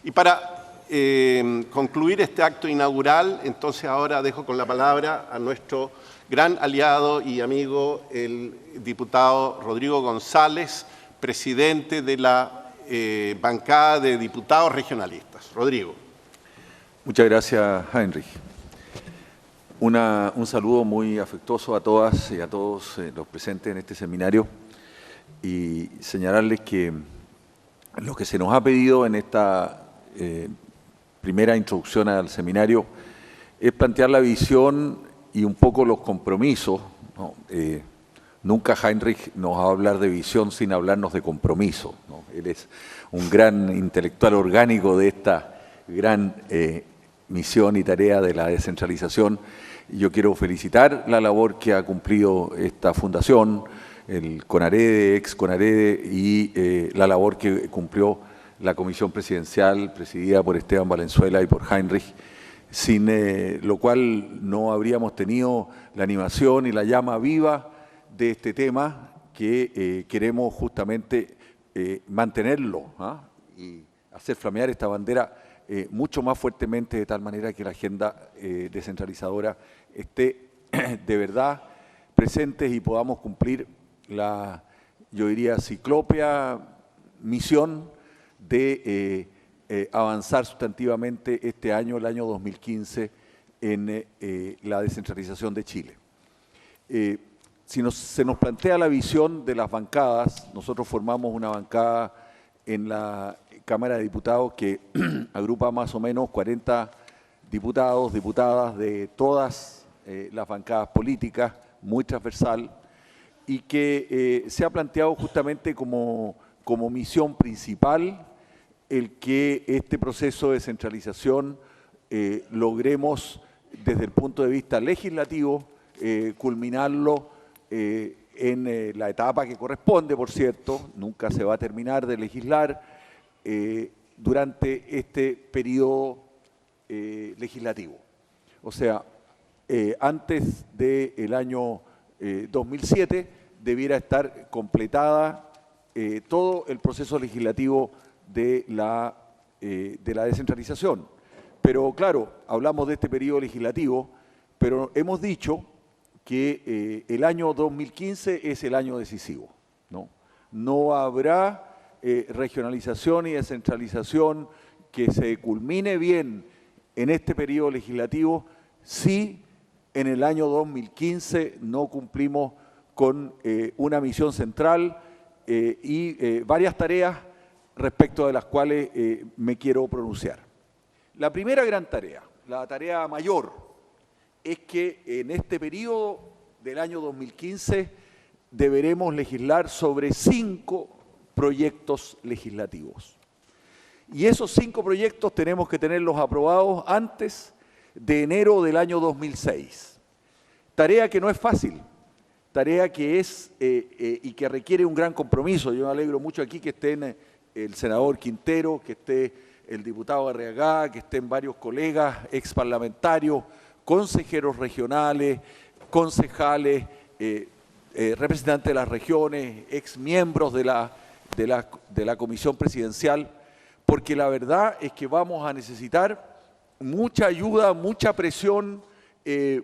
Y para concluir este acto inaugural, entonces ahora dejo con la palabra a nuestro gran aliado y amigo, el diputado Rodrigo González, presidente de la bancada de diputados regionalistas. Rodrigo. Muchas gracias, Heinrich. Un saludo muy afectuoso a todas y a todos los presentes en este seminario y señalarles que lo que se nos ha pedido en esta primera introducción al seminario es plantear la visión y un poco los compromisos, ¿no? Nunca Heinrich nos va a hablar de visión sin hablarnos de compromiso, ¿no? Él es un gran intelectual orgánico de esta gran misión y tarea de la descentralización. Yo quiero felicitar la labor que ha cumplido esta fundación, el CONAREDE, ex CONAREDE, y la labor que cumplió la comisión presidencial presidida por Esteban Valenzuela y por Heinrich, sin lo cual no habríamos tenido la animación y la llama viva de este tema que queremos justamente mantenerlo, y hacer flamear esta bandera mucho más fuertemente, de tal manera que la agenda descentralizadora esté de verdad presente y podamos cumplir la, yo diría, ciclópea misión de avanzar sustantivamente este año, el año 2015, en la descentralización de Chile. Si se nos plantea la visión de las bancadas, nosotros formamos una bancada en la Cámara de Diputados que agrupa más o menos 40 diputados, diputadas de todas las bancadas políticas, muy transversal, y que se ha planteado justamente como misión principal el que este proceso de descentralización logremos desde el punto de vista legislativo culminarlo en la etapa que corresponde, por cierto, nunca se va a terminar de legislar durante este periodo legislativo. O sea, antes del año 2007 debiera estar completada todo el proceso legislativo de la descentralización. Pero claro, hablamos de este periodo legislativo, pero hemos dicho que el año 2015 es el año decisivo, ¿no? No habrá regionalización y descentralización que se culmine bien en este periodo legislativo si en el año 2015 no cumplimos con una misión central y varias tareas respecto de las cuales me quiero pronunciar. La primera gran tarea, la tarea mayor, es que en este periodo del año 2015 deberemos legislar sobre 5 proyectos legislativos. Y esos 5 proyectos tenemos que tenerlos aprobados antes de enero del año 2006. Tarea que no es fácil, tarea que es y que requiere un gran compromiso. Yo me alegro mucho aquí que estén el senador Quintero, que esté el diputado Arriagada, que estén varios colegas exparlamentarios, consejeros regionales, concejales, representantes de las regiones, exmiembros de la comisión presidencial, porque la verdad es que vamos a necesitar mucha ayuda, mucha presión,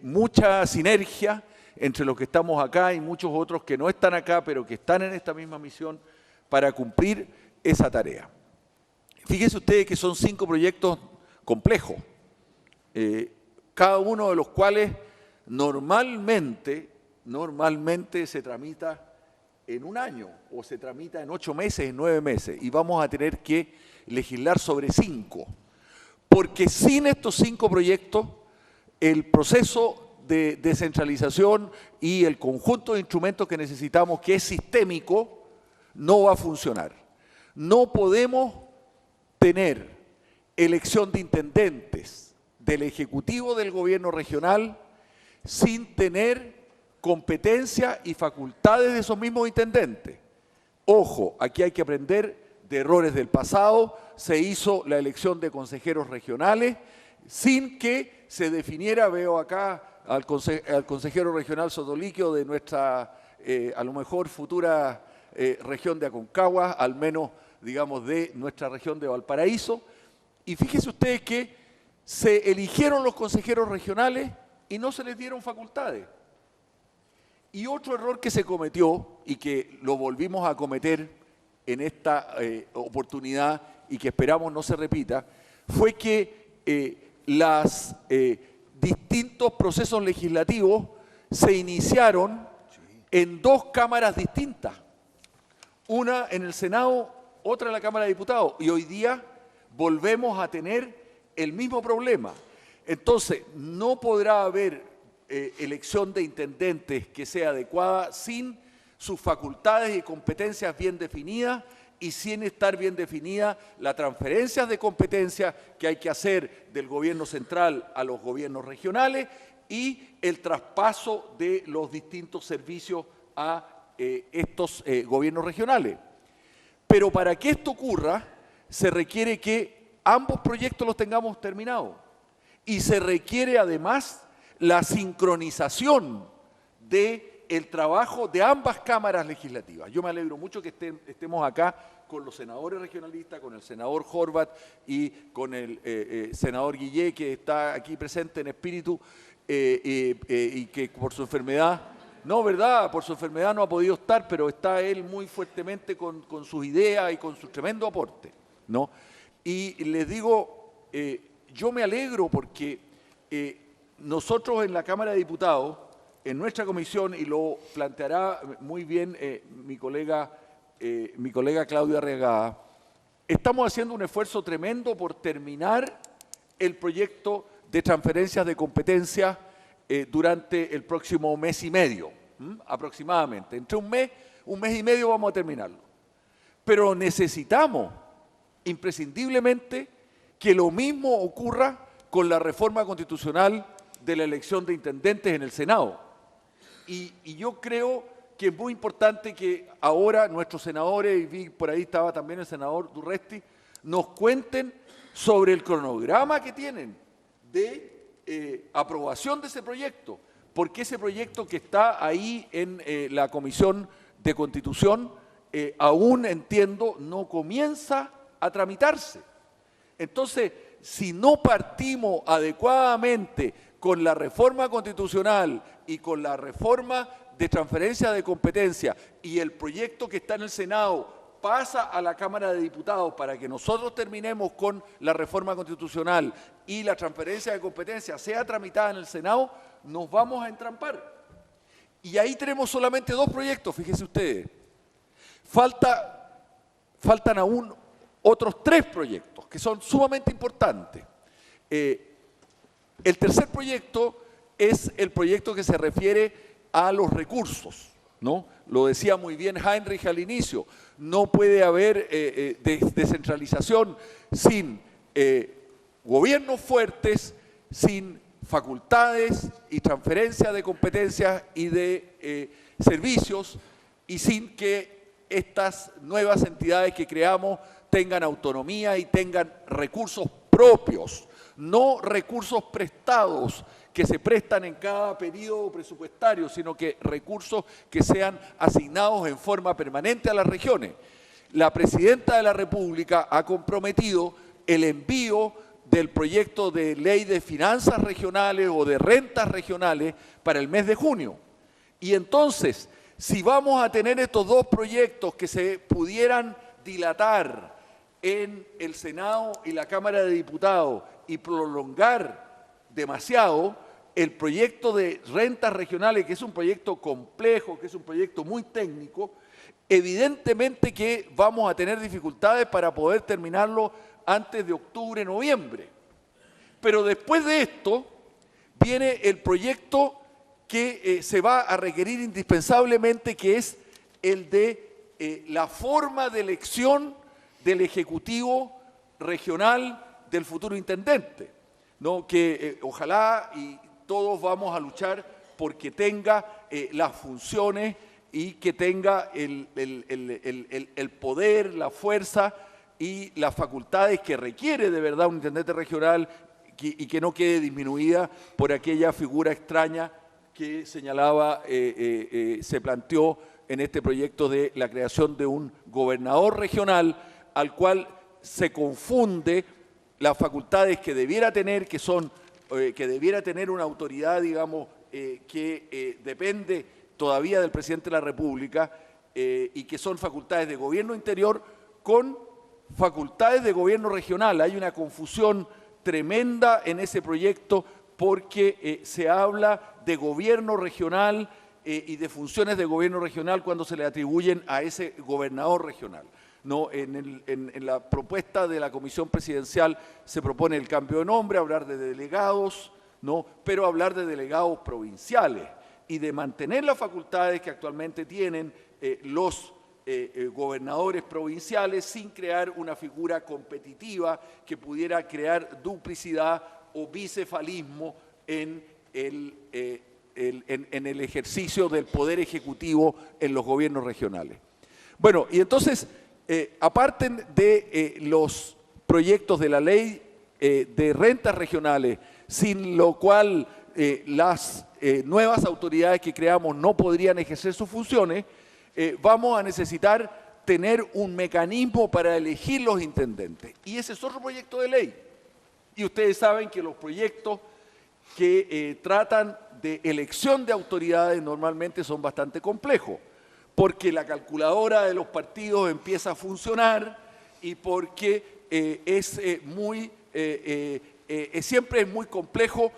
mucha sinergia entre los que estamos acá y muchos otros que no están acá, pero que están en esta misma misión para cumplir esa tarea. Fíjense ustedes que son 5 proyectos complejos, cada uno de los cuales normalmente se tramita en un año o se tramita en 8 meses, en 9 meses, y vamos a tener que legislar sobre 5, porque sin estos 5 proyectos el proceso de descentralización y el conjunto de instrumentos que necesitamos, que es sistémico, no va a funcionar. No podemos tener elección de intendentes del Ejecutivo del Gobierno regional sin tener competencia y facultades de esos mismos intendentes. Ojo, aquí hay que aprender de errores del pasado. Se hizo la elección de consejeros regionales sin que se definiera, veo acá al consejero regional Sotoliquio de nuestra, a lo mejor, futura región de Aconcagua, al menos, digamos, de nuestra región de Valparaíso, Y fíjense ustedes que se eligieron los consejeros regionales y no se les dieron facultades. Y otro error que se cometió y que lo volvimos a cometer en esta oportunidad y que esperamos no se repita, fue que los distintos procesos legislativos se iniciaron en dos cámaras distintas. Una en el Senado, otra en la Cámara de Diputados. Y hoy día volvemos a tener el mismo problema. Entonces, no podrá haber elección de intendentes que sea adecuada sin sus facultades y competencias bien definidas y sin estar bien definida las transferencias de competencias que hay que hacer del gobierno central a los gobiernos regionales y el traspaso de los distintos servicios a estos gobiernos regionales. Pero para que esto ocurra, se requiere que ambos proyectos los tengamos terminados y se requiere además la sincronización del trabajo de ambas cámaras legislativas. Yo me alegro mucho que estemos acá con los senadores regionalistas, con el senador Horvat y con el senador Guillé, que está aquí presente en espíritu y que por su enfermedad, no, ¿verdad? Por su enfermedad no ha podido estar, pero está él muy fuertemente con sus ideas y con su tremendo aporte, ¿no? Y les digo, yo me alegro porque nosotros en la Cámara de Diputados, en nuestra comisión, y lo planteará muy bien mi colega Claudio Arriagada, estamos haciendo un esfuerzo tremendo por terminar el proyecto de transferencias de competencias durante el próximo mes y medio, aproximadamente. Entre un mes y medio vamos a terminarlo. Pero necesitamos imprescindiblemente que lo mismo ocurra con la reforma constitucional de la elección de intendentes en el Senado. Y yo creo que es muy importante que ahora nuestros senadores, y vi por ahí estaba también el senador Durresti, nos cuenten sobre el cronograma que tienen de aprobación de ese proyecto, porque ese proyecto que está ahí en la Comisión de Constitución, aún entiendo, no comienza a tramitarse. Entonces, si no partimos adecuadamente con la reforma constitucional y con la reforma de transferencia de competencia y el proyecto que está en el Senado pasa a la Cámara de Diputados para que nosotros terminemos con la reforma constitucional y la transferencia de competencia sea tramitada en el Senado, nos vamos a entrampar. Y ahí tenemos solamente dos proyectos, fíjense ustedes. Faltan aún otros tres proyectos que son sumamente importantes. El tercer proyecto es el proyecto que se refiere a los recursos, ¿no? Lo decía muy bien Heinrich al inicio, no puede haber descentralización sin gobiernos fuertes, sin facultades y transferencia de competencias y de servicios y sin que estas nuevas entidades que creamos tengan autonomía y tengan recursos propios, no recursos prestados que se prestan en cada periodo presupuestario, sino que recursos que sean asignados en forma permanente a las regiones. La Presidenta de la República ha comprometido el envío del proyecto de ley de finanzas regionales o de rentas regionales para el mes de junio. Y entonces, si vamos a tener estos dos proyectos que se pudieran dilatar en el Senado y la Cámara de Diputados y prolongar demasiado, el proyecto de rentas regionales, que es un proyecto complejo, que es un proyecto muy técnico, evidentemente que vamos a tener dificultades para poder terminarlo antes de octubre, noviembre. Pero después de esto viene el proyecto que se va a requerir indispensablemente, que es el de la forma de elección del Ejecutivo Regional del futuro intendente, ¿no? Que ojalá y todos vamos a luchar porque tenga las funciones y que tenga el poder, la fuerza y las facultades que requiere de verdad un intendente regional y que no quede disminuida por aquella figura extraña que señalaba, se planteó en este proyecto de la creación de un gobernador regional al cual se confunde las facultades que debiera tener, que debiera tener una autoridad, digamos, que depende todavía del presidente de la República y que son facultades de gobierno interior con facultades de gobierno regional. Hay una confusión tremenda en ese proyecto porque se habla de gobierno regional y de funciones de gobierno regional cuando se le atribuyen a ese gobernador regional. ¿No? En la propuesta de la Comisión Presidencial se propone el cambio de nombre, hablar de delegados, ¿no? Pero hablar de delegados provinciales y de mantener las facultades que actualmente tienen los gobernadores provinciales sin crear una figura competitiva que pudiera crear duplicidad o bicefalismo en el ejercicio del poder ejecutivo en los gobiernos regionales. Bueno, y entonces, aparte de los proyectos de la ley de rentas regionales, sin lo cual las nuevas autoridades que creamos no podrían ejercer sus funciones, vamos a necesitar tener un mecanismo para elegir los intendentes. Y ese es otro proyecto de ley. Y ustedes saben que los proyectos que tratan de elección de autoridades normalmente son bastante complejos, porque la calculadora de los partidos empieza a funcionar y porque siempre es muy complejo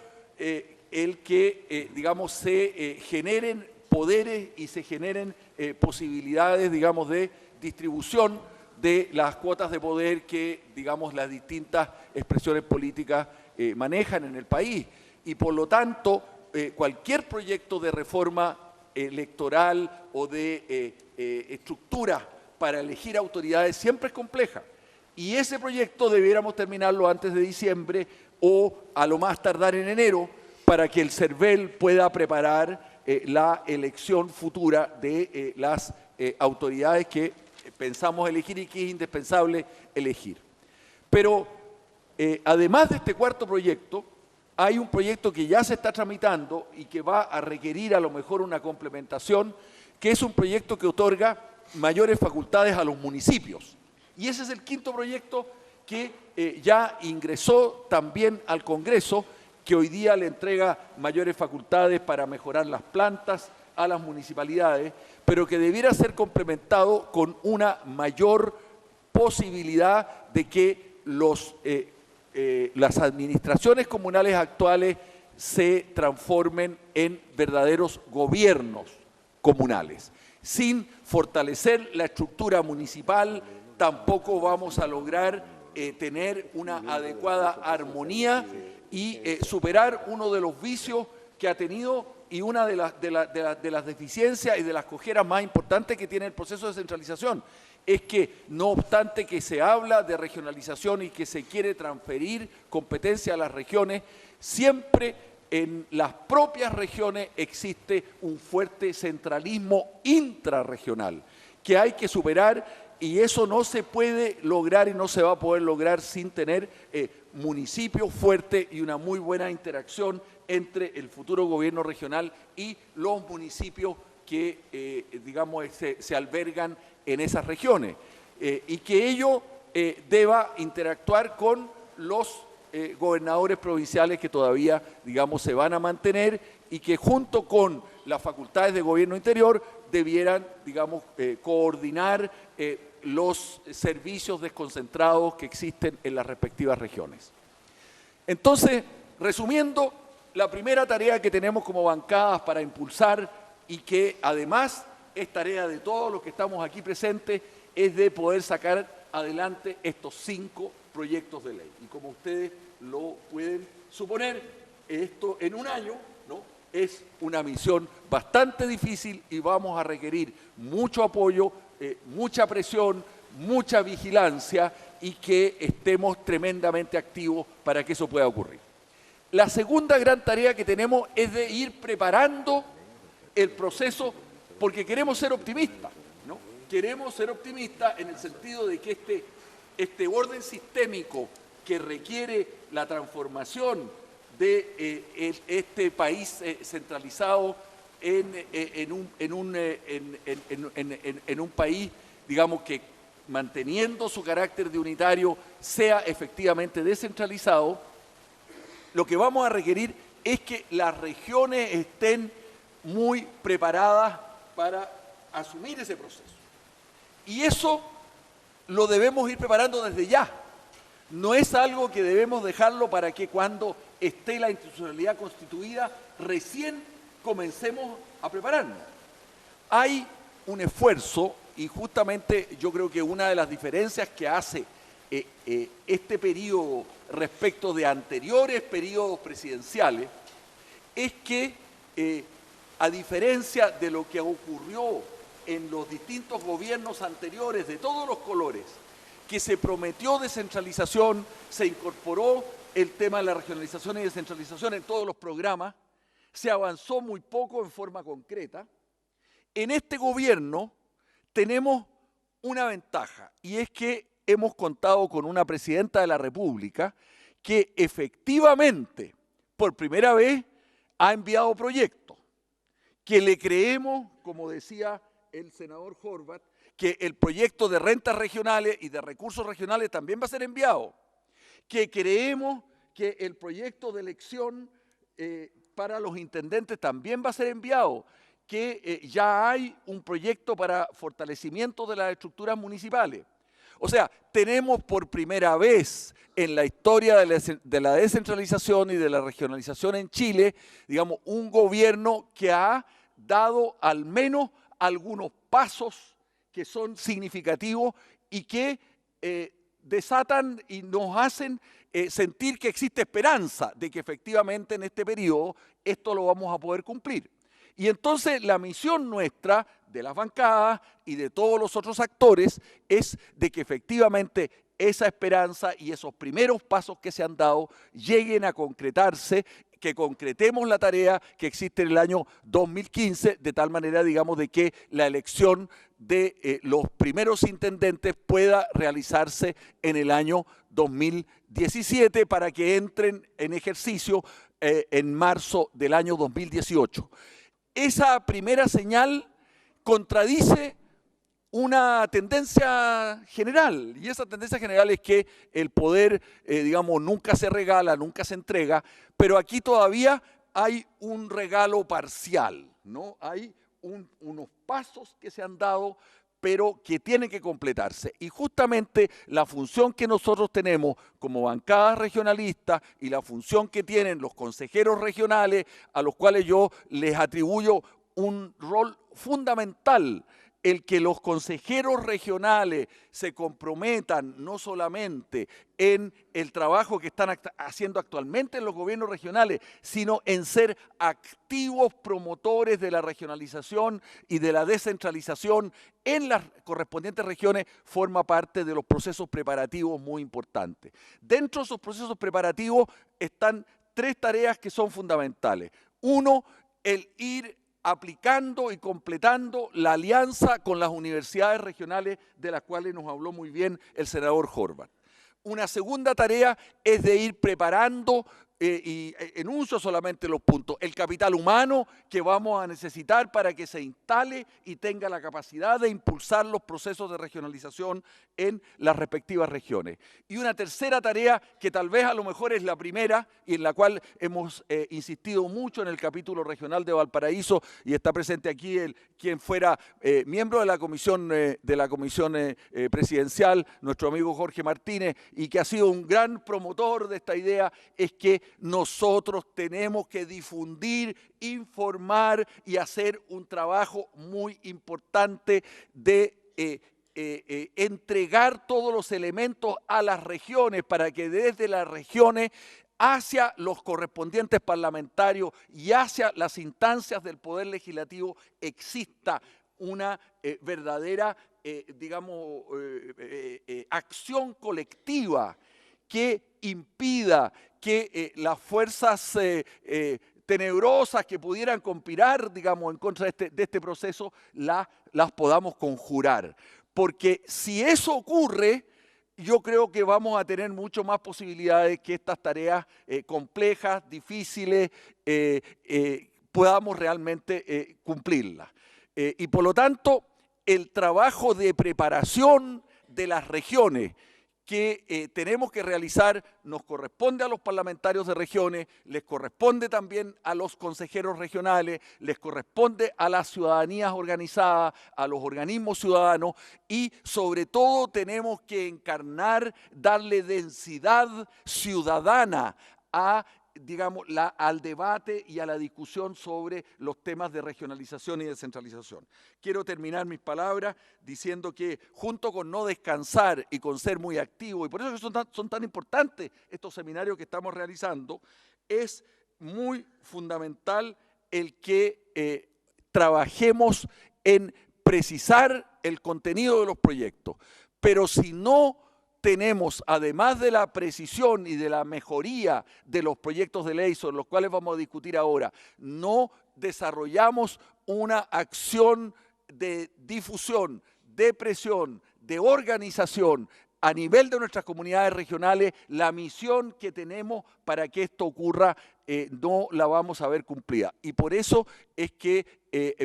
el que, digamos, se generen poderes y se generen posibilidades, digamos, de distribución de las cuotas de poder que, digamos, las distintas expresiones políticas manejan en el país. Y por lo tanto, cualquier proyecto de reforma electoral o de estructura para elegir autoridades siempre es compleja. Y ese proyecto debiéramos terminarlo antes de diciembre o a lo más tardar en enero para que el CERVEL pueda preparar la elección futura de las autoridades que pensamos elegir y que es indispensable elegir. Pero además de este cuarto proyecto, hay un proyecto que ya se está tramitando y que va a requerir a lo mejor una complementación, que es un proyecto que otorga mayores facultades a los municipios. Y ese es el quinto proyecto que ya ingresó también al Congreso, que hoy día le entrega mayores facultades para mejorar las plantas a las municipalidades, pero que debiera ser complementado con una mayor posibilidad de que las administraciones comunales actuales se transformen en verdaderos gobiernos comunales. Sin fortalecer la estructura municipal, tampoco vamos a lograr tener una adecuada armonía y superar uno de los vicios que ha tenido y una de las deficiencias y de las cojeras más importantes que tiene el proceso de descentralización. Es que, no obstante que se habla de regionalización y que se quiere transferir competencia a las regiones, siempre en las propias regiones existe un fuerte centralismo intrarregional que hay que superar, y eso no se puede lograr y no se va a poder lograr sin tener municipios fuertes y una muy buena interacción entre el futuro gobierno regional y los municipios que, digamos, se albergan en esas regiones, y que ello deba interactuar con los gobernadores provinciales que todavía, digamos, se van a mantener y que junto con las facultades de gobierno interior debieran, digamos, coordinar los servicios desconcentrados que existen en las respectivas regiones. Entonces, resumiendo, la primera tarea que tenemos como bancadas para impulsar y que además es tarea de todos los que estamos aquí presentes, es de poder sacar adelante estos 5 proyectos de ley. Y como ustedes lo pueden suponer, esto en un año, ¿no?, es una misión bastante difícil y vamos a requerir mucho apoyo, mucha presión, mucha vigilancia y que estemos tremendamente activos para que eso pueda ocurrir. La segunda gran tarea que tenemos es de ir preparando el proceso, porque queremos ser optimistas, ¿no? Queremos ser optimistas en el sentido de que este orden sistémico que requiere la transformación de este país centralizado en un país, digamos, que manteniendo su carácter de unitario, sea efectivamente descentralizado, lo que vamos a requerir es que las regiones estén muy preparadas para asumir ese proceso. Y eso lo debemos ir preparando desde ya. No es algo que debemos dejarlo para que cuando esté la institucionalidad constituida recién comencemos a prepararnos. Hay un esfuerzo, y justamente yo creo que una de las diferencias que hace este periodo respecto de anteriores periodos presidenciales es que, a diferencia de lo que ocurrió en los distintos gobiernos anteriores de todos los colores, que se prometió descentralización, se incorporó el tema de la regionalización y descentralización en todos los programas, se avanzó muy poco en forma concreta. En este gobierno tenemos una ventaja, y es que hemos contado con una presidenta de la República que efectivamente, por primera vez, ha enviado proyectos, que le creemos, como decía el senador Horvath, que el proyecto de rentas regionales y de recursos regionales también va a ser enviado, que creemos que el proyecto de elección para los intendentes también va a ser enviado, que ya hay un proyecto para fortalecimiento de las estructuras municipales. O sea, tenemos por primera vez en la historia de la descentralización y de la regionalización en Chile, digamos, un gobierno que ha dado al menos algunos pasos que son significativos y que desatan y nos hacen sentir que existe esperanza de que efectivamente en este periodo esto lo vamos a poder cumplir. Y entonces la misión nuestra, de las bancadas y de todos los otros actores, es de que efectivamente esa esperanza y esos primeros pasos que se han dado lleguen a concretarse, que concretemos la tarea que existe en el año 2015, de tal manera, digamos, de que la elección de los primeros intendentes pueda realizarse en el año 2017 para que entren en ejercicio en marzo del año 2018. Esa primera señal contradice una tendencia general, y esa tendencia general es que el poder, digamos, nunca se regala, nunca se entrega, pero aquí todavía hay un regalo parcial, ¿no? Hay unos pasos que se han dado, pero que tienen que completarse. Y justamente la función que nosotros tenemos como bancadas regionalistas y la función que tienen los consejeros regionales, a los cuales yo les atribuyo un rol fundamental, el que los consejeros regionales se comprometan no solamente en el trabajo que están haciendo actualmente en los gobiernos regionales, sino en ser activos promotores de la regionalización y de la descentralización en las correspondientes regiones, forma parte de los procesos preparativos muy importantes. Dentro de esos procesos preparativos están tres tareas que son fundamentales. Uno, el ir aplicando y completando la alianza con las universidades regionales de las cuales nos habló muy bien el senador Horvath. Una segunda tarea es de ir preparando, y enuncio solamente los puntos, el capital humano que vamos a necesitar para que se instale y tenga la capacidad de impulsar los procesos de regionalización en las respectivas regiones. Y una tercera tarea que tal vez a lo mejor es la primera y en la cual hemos insistido mucho en el capítulo regional de Valparaíso, y está presente aquí quien fuera miembro de la comisión presidencial, nuestro amigo Jorge Martínez, y que ha sido un gran promotor de esta idea, es que nosotros tenemos que difundir, informar y hacer un trabajo muy importante de entregar todos los elementos a las regiones para que desde las regiones hacia los correspondientes parlamentarios y hacia las instancias del Poder Legislativo exista una verdadera, digamos, acción colectiva que impida que las fuerzas tenebrosas que pudieran conspirar, digamos, en contra de este proceso, las podamos conjurar. Porque si eso ocurre, yo creo que vamos a tener mucho más posibilidades que estas tareas complejas, difíciles, podamos realmente cumplirlas. Y por lo tanto, el trabajo de preparación, de las regiones que tenemos que realizar nos corresponde a los parlamentarios de regiones, les corresponde también a los consejeros regionales, les corresponde a las ciudadanías organizadas, a los organismos ciudadanos y sobre todo tenemos que encarnar, darle densidad ciudadana a al debate y a la discusión sobre los temas de regionalización y descentralización. Quiero terminar mis palabras diciendo que junto con no descansar y con ser muy activo, y por eso son tan importantes estos seminarios que estamos realizando, es muy fundamental el que trabajemos en precisar el contenido de los proyectos. Pero si no tenemos, además de la precisión y de la mejoría de los proyectos de ley sobre los cuales vamos a discutir ahora, no desarrollamos una acción de difusión, de presión, de organización a nivel de nuestras comunidades regionales, la misión que tenemos para que esto ocurra no la vamos a ver cumplida. Y por eso es que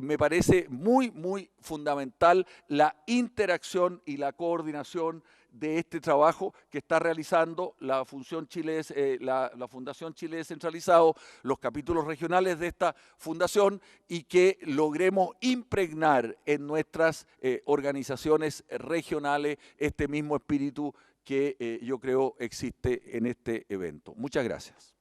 me parece muy fundamental la interacción y la coordinación de este trabajo que está realizando la Fundación Chile Descentralizado, los capítulos regionales de esta fundación y que logremos impregnar en nuestras organizaciones regionales este mismo espíritu que yo creo existe en este evento. Muchas gracias.